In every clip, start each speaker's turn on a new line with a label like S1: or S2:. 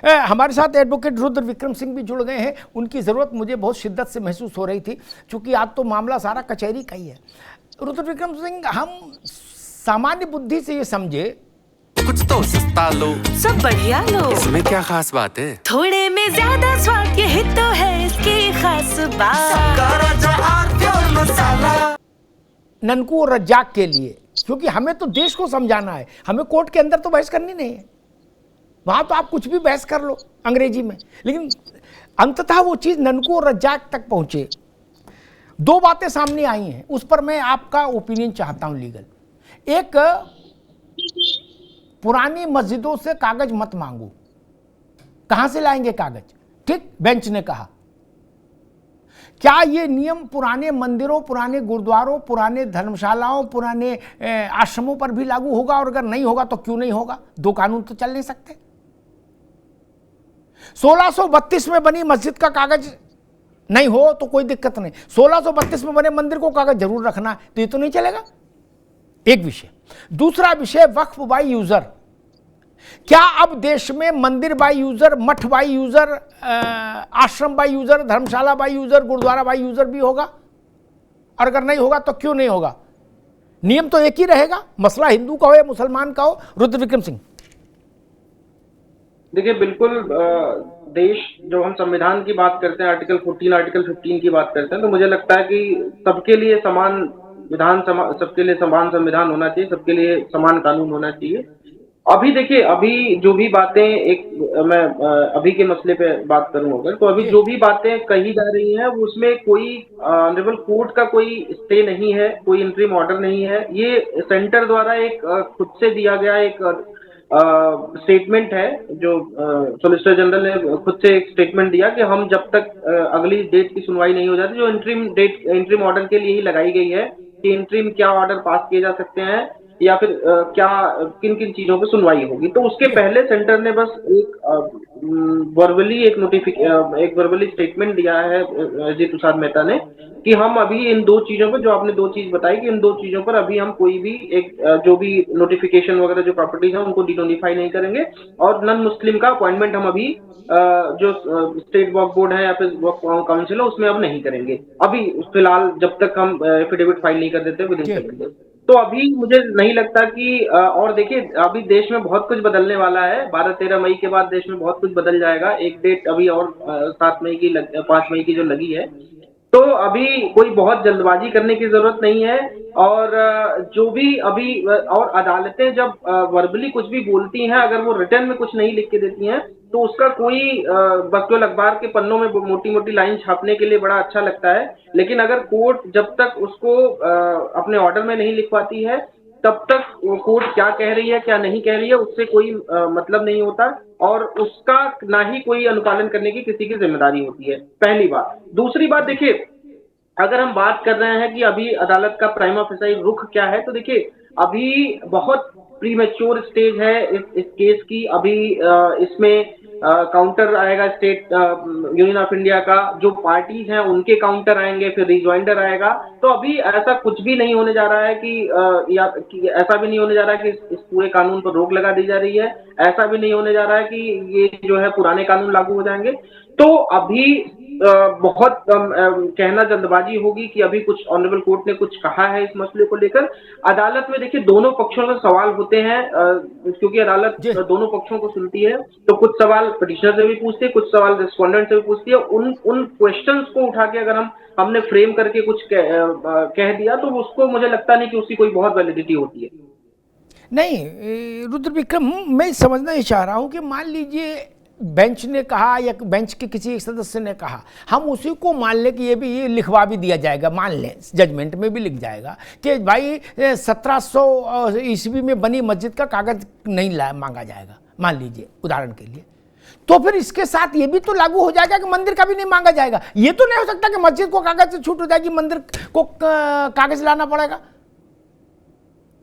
S1: हमारे साथ एडवोकेट रुद्र विक्रम सिंह भी जुड़ गए हैं। उनकी ज़रूरत मुझे बहुत शिद्दत से महसूस हो रही थी, क्योंकि आज तो मामला सारा कचहरी का ही है। रुद्र विक्रम सिंह, हम सामान्य बुद्धि से ये समझे
S2: कुछ तो सस्ता लो,
S3: सब बढ़िया लो,
S2: इसमें क्या खास बात है,
S3: थोड़े में ज्यादा स्वाद, यही तो है इसकी खास बात।
S1: ननकू और रज्जाक के लिए, क्योंकि हमें तो देश को समझाना है, हमें कोर्ट के अंदर तो बहस करनी नहीं है। वहां तो आप कुछ भी बहस कर लो अंग्रेजी में, लेकिन अंततः वो चीज ननकू और रज्जाक तक पहुंचे। दो बातें सामने आई हैं, उस पर मैं आपका ओपिनियन चाहता हूं लीगल। एक, पुरानी मस्जिदों से कागज मत मांगो। कहां से लाएंगे कागज? ठीक, बेंच ने कहा। क्या ये नियम पुराने मंदिरों, पुराने गुरुद्वारों, पुराने धर्मशालाओं, पुराने आश्रमों पर भी लागू होगा? और अगर नहीं होगा तो क्यों नहीं होगा? दो कानून तो चल नहीं सकते। 1632 में बनी मस्जिद का कागज नहीं हो तो कोई दिक्कत नहीं, 1632 में बने मंदिर को कागज जरूर रखना है, तो ये तो नहीं चलेगा। एक विषय। दूसरा विषय, वक्फ बाय यूजर। क्या अब देश में मंदिर बाय यूजर, मठ बाय यूजर, आश्रम बाय यूजर, धर्मशाला बाय यूजर, गुरुद्वारा बाय यूजर भी होगा? और अगर नहीं होगा तो क्यों नहीं होगा? नियम तो एक ही रहेगा, मसला हिंदू का हो या मुसलमान का हो। रुद्र विक्रम सिंह,
S4: देखिए, बिल्कुल देश, जो हम संविधान की बात करते हैं, आर्टिकल 14, आर्टिकल 15 की बात करते हैं, तो मुझे लगता है कि सबके लिए समान विधान, सबके लिए समान संविधान होना चाहिए, सबके लिए समान कानून होना चाहिए। अभी देखिए, अभी जो भी बातें, मैं अभी के मसले पे बात करूं अगर, तो अभी जो भी बातें कही जा रही हैं, वो उसमें कोई ऑनरेबल कोर्ट का कोई स्टे नहीं है, कोई इंटरिम ऑर्डर नहीं है। ये सेंटर द्वारा एक खुद से दिया गया एक स्टेटमेंट है, जो सॉलिसिटर जनरल ने खुद से एक स्टेटमेंट दिया कि हम जब तक अगली डेट की सुनवाई नहीं हो जाती, जो इंटरिम ऑर्डर के लिए ही लगाई गई है कि इंटरिम क्या ऑर्डर पास किए जा सकते हैं या फिर क्या किन किन चीजों पे सुनवाई होगी। तो उसके पहले सेंटर ने बस एक वर्बली स्टेटमेंट दिया है अजीत प्रसाद मेहता ने, कि हम अभी इन दो चीजों पर, जो आपने दो चीज बताई, कि इन दो चीजों पर अभी हम कोई भी जो भी नोटिफिकेशन वगैरह जो प्रॉपर्टीज है उनको डिनोटिफाई नहीं करेंगे, और नॉन मुस्लिम का अपॉइंटमेंट हम अभी जो स्टेट वक्फ बोर्ड है या फिर वक्फ काउंसिल है उसमें अब नहीं करेंगे, अभी फिलहाल, जब तक हम एफिडेविट फाइल नहीं कर देते विद इन 7 डेज। तो अभी मुझे नहीं लगता कि और देखिए, अभी देश में बहुत कुछ बदलने वाला है। 12-13 मई के बाद देश में बहुत कुछ बदल जाएगा। एक डेट अभी और 5 मई की जो लगी है, तो अभी कोई बहुत जल्दबाजी करने की जरूरत नहीं है। और जो भी अभी, और अदालतें जब वर्बली कुछ भी बोलती हैं, अगर वो रिटर्न में कुछ नहीं लिख के देती हैं, तो उसका कोई बस केवल अखबार के पन्नों में मोटी मोटी लाइन छापने के लिए बड़ा अच्छा लगता है, लेकिन अगर कोर्ट जब तक उसको अपने ऑर्डर में नहीं लिख पाती है, तब तक कोर्ट क्या कह रही है क्या नहीं कह रही है उससे कोई मतलब नहीं होता, और उसका ना ही कोई अनुपालन करने की किसी की जिम्मेदारी होती है, पहली बात। दूसरी बात, देखिए, अगर हम बात कर रहे हैं कि अभी अदालत का प्राइमा फेसाई रुख क्या है, तो देखिए, अभी बहुत प्रीमेच्योर स्टेज है इस केस की। अभी इसमें काउंटर आएगा स्टेट यूनियन ऑफ इंडिया का, जो पार्टीज हैं उनके काउंटर आएंगे, फिर रिजॉइंडर आएगा। तो अभी ऐसा कुछ भी नहीं होने जा रहा है कि ऐसा भी नहीं होने जा रहा है कि इस पूरे कानून पर रोक लगा दी जा रही है, ऐसा भी नहीं होने जा रहा है कि ये जो है पुराने कानून लागू हो जाएंगे। तो अभी बहुत कहना जल्दबाजी होगी कि अभी कुछ ऑनरेबल कोर्ट ने कुछ कहा है इस मसले को लेकर। अदालत में देखिए, दोनों पक्षों से सवाल होते हैं, क्योंकि अदालत दोनों पक्षों को सुनती है, तो कुछ सवाल पिटिशनर से भी पूछती है, कुछ सवाल रिस्पोंडेंट से भी पूछती है। उन क्वेश्चंस को उठा के अगर हमने फ्रेम करके कुछ कह दिया, तो उसको मुझे लगता नहीं कि उसकी कोई बहुत वैलिडिटी होती है।
S1: नहीं रुद्र विक्रम, मैं समझना ही चाह रहा हूं कि मान लीजिए बेंच ने कहा या बेंच के किसी एक सदस्य ने कहा, हम उसी को मान लें कि ये लिखवा भी दिया जाएगा, मान लें जजमेंट में भी लिख जाएगा कि भाई 1700 ईस्वी में बनी मस्जिद का कागज नहीं मांगा जाएगा, मान लीजिए उदाहरण के लिए, तो फिर इसके साथ ये भी तो लागू हो जाएगा कि मंदिर का भी नहीं मांगा जाएगा। ये तो नहीं हो सकता कि मस्जिद को कागज से छूट हो जाएगी, मंदिर को कागज लाना पड़ेगा।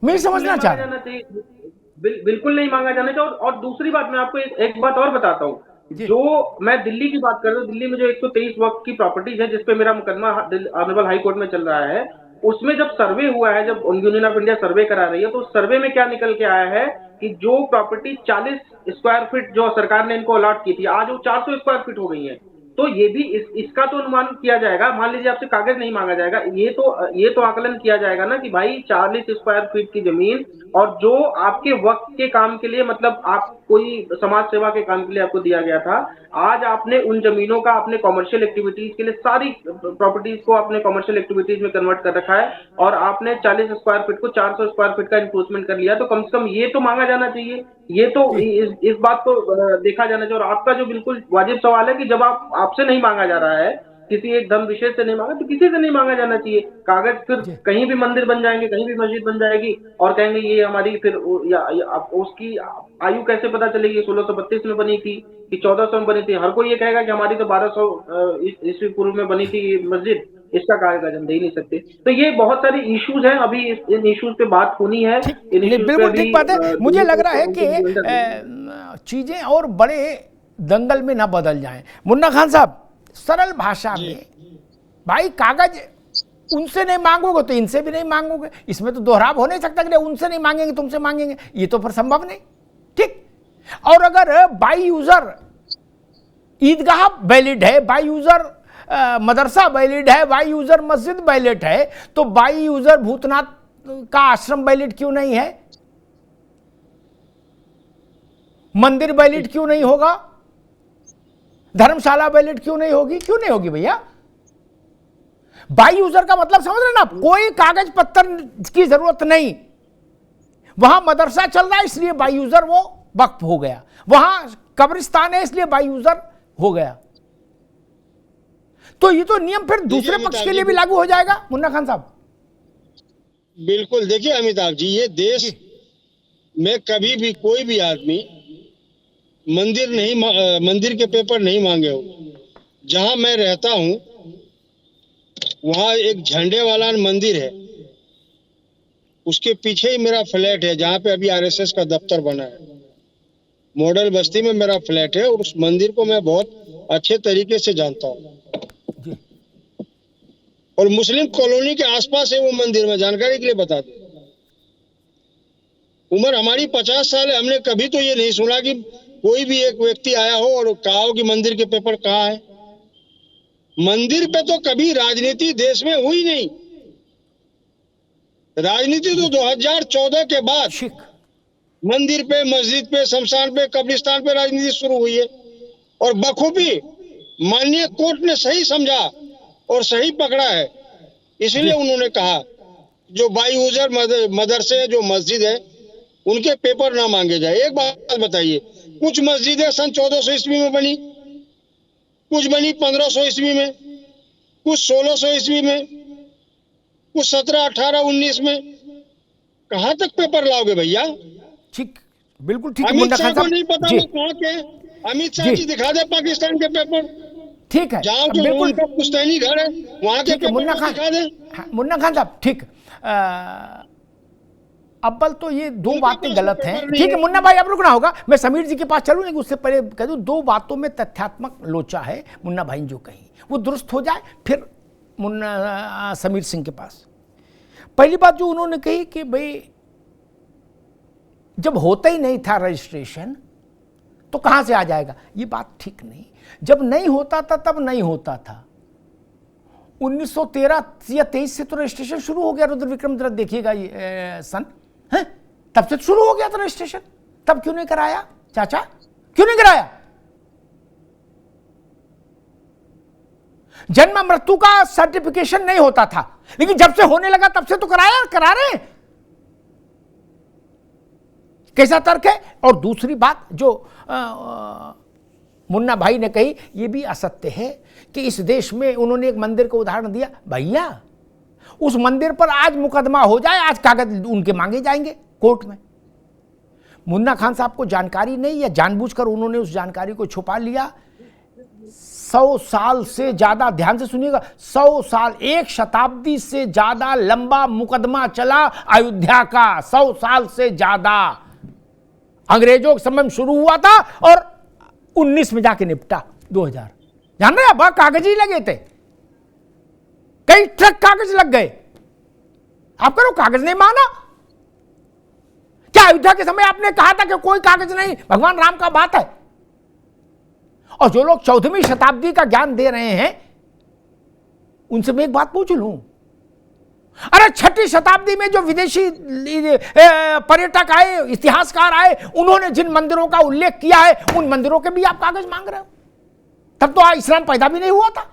S1: मैं समझना चाह रहा हूं,
S4: बिल्कुल नहीं मांगा जाना चाहिए। और दूसरी बात, मैं आपको एक बात और बताता हूँ, जो मैं दिल्ली की बात कर रहा हूँ, दिल्ली में जो 123 वक्फ की प्रॉपर्टीज है जिसपे मेरा मुकदमा ऑनरेबल हाई कोर्ट में चल रहा है, उसमें जब सर्वे हुआ है, जब यूनियन ऑफ इंडिया सर्वे करा रही है, तो उस सर्वे में क्या निकल के आया है कि जो प्रॉपर्टी 40 स्क्वायर फीट जो सरकार ने इनको अलॉट की थी, आज वो 400 स्क्वायर फीट हो गई है। तो ये भी इसका तो अनुमान किया जाएगा। मान लीजिए आपसे कागज नहीं मांगा जाएगा, ये तो आकलन किया जाएगा ना कि भाई 40 स्क्वायर फीट की जमीन, और जो आपके वक्त के काम के लिए, मतलब आप कोई समाज सेवा के काम के लिए आपको दिया गया था, आज आपने उन जमीनों का अपने कॉमर्शियल एक्टिविटीज के लिए, सारी प्रॉपर्टीज को अपने कॉमर्शियल एक्टिविटीज में कन्वर्ट कर रखा है, और आपने 40 स्क्वायर फीट को 400 स्क्वायर फीट का इन्क्रोचमेंट कर लिया। तो कम से कम ये तो मांगा जाना चाहिए, ये तो इस बात को देखा जाना चाहिए। और आपका जो बिल्कुल वाजिब सवाल है कि जब आपसे नहीं मांगा जा रहा है, किसी एक धर्म विशेष से नहीं मांगा, तो किसी से नहीं मांगा जाना चाहिए। कागज फिर कहीं भी मंदिर बन जाएंगे, कहीं भी मस्जिद बन जाएगी, और कहेंगे ये हमारी, फिर उसकी आयु कैसे पता चलेगी 1632 में बनी थी कि 1400 में बनी थी? हर कोई ये कहेगा कि हमारी तो 1200 ईस्वी पूर्व में बनी थी मस्जिद, इसका कागज हम दे ही नहीं सकते। तो ये बहुत सारे इश्यूज हैं, अभी इन इश्यूज पे बात होनी है।
S1: बिल्कुल ठीक बात है। मुझे लग रहा है कि चीजें और बड़े दंगल में ना बदल जाएं। मुन्ना खान साहब, सरल भाषा में, भाई कागज उनसे नहीं मांगोगे तो इनसे भी नहीं मांगोगे, इसमें तो दोहराव हो नहीं सकता कि उनसे नहीं मांगेंगे तुमसे मांगेंगे, ये तो फिर संभव नहीं। ठीक। और अगर बाई यूजर ईदगाह वैलिड है, बाई यूजर मदरसा वैलिड है, बाई यूजर मस्जिद वैलिड है, तो बाई यूजर भूतनाथ का आश्रम वैलिड क्यों नहीं है? मंदिर वैलिड क्यों नहीं होगा? धर्मशाला वैलिड क्यों नहीं होगी? क्यों नहीं होगी भैया? बाई यूजर का मतलब समझ रहे ना आप? कोई कागज पत्तर की जरूरत नहीं। वहां मदरसा चल रहा है इसलिए बाई यूजर वो वक्फ हो गया, वहां कब्रिस्तान है इसलिए बाई यूजर हो गया। तो ये तो नियम फिर दूसरे पक्ष के लिए भी लागू हो जाएगा मुन्ना खान साहब।
S5: बिल्कुल। देखिए अमिताभ जी, ये देश में कभी भी कोई भी आदमी मंदिर के पेपर नहीं मांगे हो। जहां मैं रहता हूं वहां एक झंडे वाला मंदिर है, उसके पीछे ही मेरा फ्लैट है जहां पे अभी आरएसएस का दफ्तर बना है। मॉडल बस्ती में मेरा फ्लैट है और उस मंदिर को मैं बहुत अच्छे तरीके से जानता हूं। और मुस्लिम कॉलोनी के आसपास है वो मंदिर, में जानकारी के लिए बता दूं। उम्र हमारी 50 साल है, हमने कभी तो ये नहीं सुना कि कोई भी एक व्यक्ति आया हो और कहा हो कि मंदिर के पेपर कहाँ है। मंदिर पे तो कभी राजनीति देश में हुई नहीं। राजनीति तो 2014 के बाद मंदिर पे, मस्जिद पे, शमशान पे, कब्रिस्तान पे राजनीति शुरू हुई है। और बखूबी माननीय कोर्ट ने सही समझा और सही पकड़ा है, इसलिए उन्होंने कहा जो बाई यूजर मदरसे, जो मस्जिद है, उनके पेपर ना मांगे जाए। एक बात बताइए, कुछ मस्जिदें सन 1400 ईस्वी में बनी, कुछ बनी 1500 ईस्वी में, कुछ 1600 ईस्वी में, कुछ 17, 18, 19 में। कहां तक पेपर लाओगे भैया?
S1: ठीक, बिल्कुल ठीक।
S5: अमित शाह को नहीं पता वो कहां के? अमित शाह जी दिखा दे पाकिस्तान के पेपर।
S1: ठीक है,
S5: जहां बिल्कुल पुश्तैनी घर है वहां के पेपर दिखा दे।
S1: मुन्ना खान साहब, ठीक। अव्वल तो ये दो बातें गलत हैं। ठीक है मुन्ना भाई, अब रुकना होगा। मैं समीर जी के पास चलूं, लेकिन उससे पहले कह दूं, दो बातों में तथ्यात्मक लोचा है मुन्ना भाई ने जो कही, वो दुरुस्त हो जाए, फिर मुन्ना समीर सिंह के पास। पहली बात जो उन्होंने कही कि भाई जब होता ही नहीं था रजिस्ट्रेशन तो कहां से आ जाएगा, ये बात ठीक नहीं। जब नहीं होता था तब नहीं होता था। 1913 या 23 से तो रजिस्ट्रेशन शुरू हो गया। रुद्र विक्रम जरा देखिएगा ये सन है, तब से शुरू हो गया था रजिस्ट्रेशन। तब क्यों नहीं कराया चाचा, क्यों नहीं कराया? जन्म मृत्यु का सर्टिफिकेशन नहीं होता था, लेकिन जब से होने लगा तब से तो करा रहे हैं। कैसा तर्क है? और दूसरी बात जो मुन्ना भाई ने कही, ये भी असत्य है कि इस देश में, उन्होंने एक मंदिर का उदाहरण दिया। भैया उस मंदिर पर आज मुकदमा हो जाए, आज कागज उनके मांगे जाएंगे कोर्ट में। मुन्ना खान साहब को जानकारी नहीं, या जानबूझकर उन्होंने उस जानकारी को छुपा लिया। 100 साल से ज्यादा, ध्यान से सुनिएगा, 100 साल, 1 शताब्दी से ज्यादा लंबा मुकदमा चला अयोध्या का। 100 साल से ज्यादा अंग्रेजों के समय में शुरू हुआ था और 19 में जाके निपटा 2000। जान रहे हैं, कागज ही लगे थे, कई ट्रक कागज लग गए। आप करो, कागज नहीं मांगना। क्या अयोध्या के समय आपने कहा था कि कोई कागज नहीं, भगवान राम का बात है? और जो लोग 14वीं शताब्दी का ज्ञान दे रहे हैं उनसे मैं एक बात पूछ लूं, अरे 6वीं शताब्दी में जो विदेशी पर्यटक आए, इतिहासकार आए, उन्होंने जिन मंदिरों का उल्लेख किया है उन मंदिरों के भी आप कागज मांग रहे हो? तब तो इस्लाम पैदा भी नहीं हुआ था।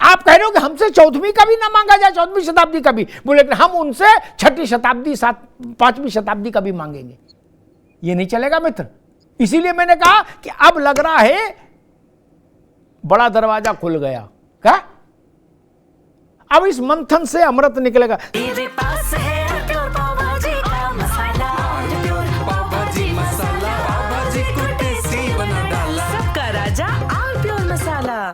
S1: आप कह रहे हो कि हमसे 14वीं का भी ना मांगा जाए, 14वीं शताब्दी का भी, बोले कि हम उनसे 6वीं शताब्दी 5वीं शताब्दी का भी मांगेंगे। ये नहीं चलेगा मित्र। इसीलिए मैंने कहा कि अब लग रहा है बड़ा दरवाजा खुल गया। क्या अब इस मंथन से अमृत निकलेगा?
S3: तेरे पास